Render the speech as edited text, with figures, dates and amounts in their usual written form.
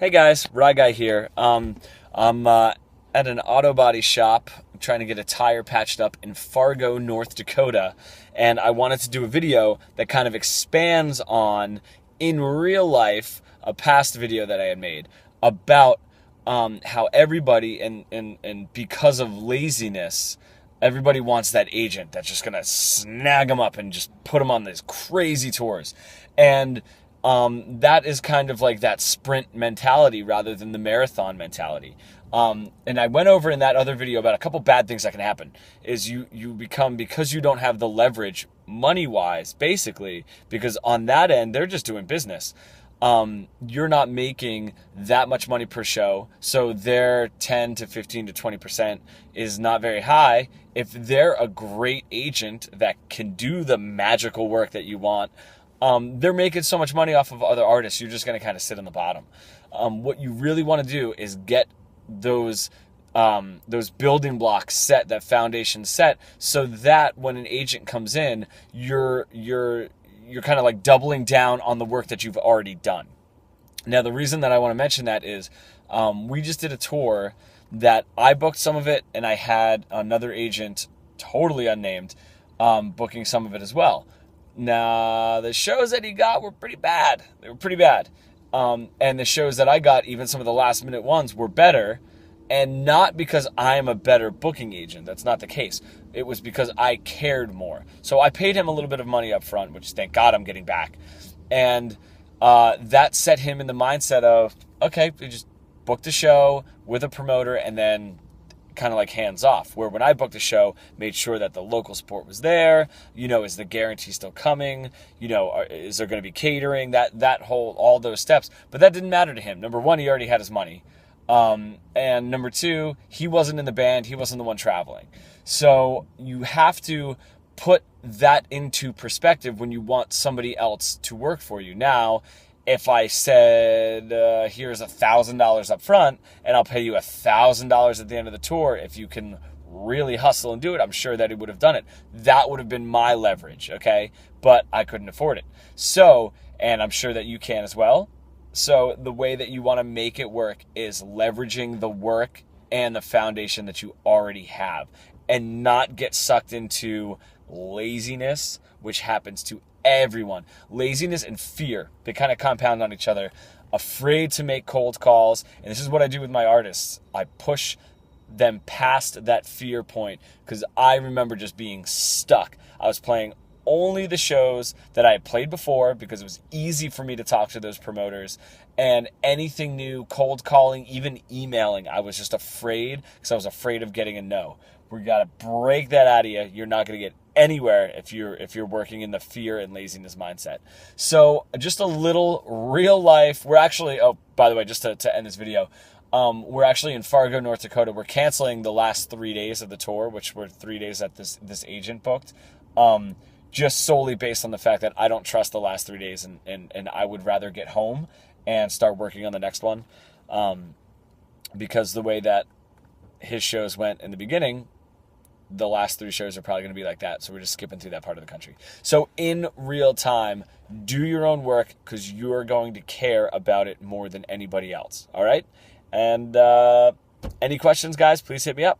Hey guys, Rye Guy here. I'm at an auto body shop. I'm trying to get a tire patched up in Fargo, North Dakota, and I wanted to do a video that kind of expands on, in real life, a past video that I had made about how everybody, and because of laziness, everybody wants that agent that's just gonna snag them up and just put them on these crazy tours. And that is kind of like that sprint mentality rather than the marathon mentality. And I went over in that other video about a couple bad things that can happen. Is you become, because you don't have the leverage money wise, basically, because on that end they're just doing business. You're not making that much money per show, so their 10 to 15 to 20% is not very high. If they're a great agent that can do the magical work that you want, they're making so much money off of other artists, you're just going to kind of sit on the bottom. What you really want to do is get those building blocks set, that foundation set, so that when an agent comes in, you're kind of like doubling down on the work that you've already done. Now, the reason that I want to mention that is we just did a tour that I booked some of it, and I had another agent, totally unnamed, booking some of it as well. Now, the shows that he got were pretty bad. They were pretty bad. And the shows that I got, even some of the last minute ones, were better. And not because I'm a better booking agent. That's not the case. It was because I cared more. So I paid him a little bit of money up front, which thank God I'm getting back. And that set him in the mindset of, okay, we just booked a show with a promoter and then kind of like hands off. Where when I booked a show, made sure that the local support was there. Is the guarantee still coming? Is there going to be catering? That whole, all those steps. But that didn't matter to him. Number one, he already had his money. And number two, he wasn't in the band. He wasn't the one traveling. So you have to put that into perspective when you want somebody else to work for you. Now, if I said, here's $1,000 up front and I'll pay you $1,000 at the end of the tour, if you can really hustle and do it, I'm sure that he would have done it. That would have been my leverage, okay? But I couldn't afford it. So, and I'm sure that you can as well. So the way that you want to make it work is leveraging the work and the foundation that you already have, and not get sucked into laziness, which happens to everyone. Laziness and fear, they kind of compound on each other. Afraid to make cold calls. And this is what I do with my artists. I push them past that fear point, because I remember just being stuck. I was playing only the shows that I had played before because it was easy for me to talk to those promoters, and anything new, cold calling, even emailing, I was just afraid, because I was afraid of getting a no. We got to break that out of you. You're not going to get anywhere if you're working in the fear and laziness mindset. So just a little real life. We're actually, oh, by the way, just to end this video, we're actually in Fargo, North Dakota. We're canceling the last 3 days of the tour, which were 3 days that this agent booked. Just solely based on the fact that I don't trust the last 3 days, and I would rather get home and start working on the next one. Because the way that his shows went in the beginning, the last 3 shows are probably going to be like that. So we're just skipping through that part of the country. So in real time, do your own work, because you're going to care about it more than anybody else. All right? And any questions, guys, please hit me up.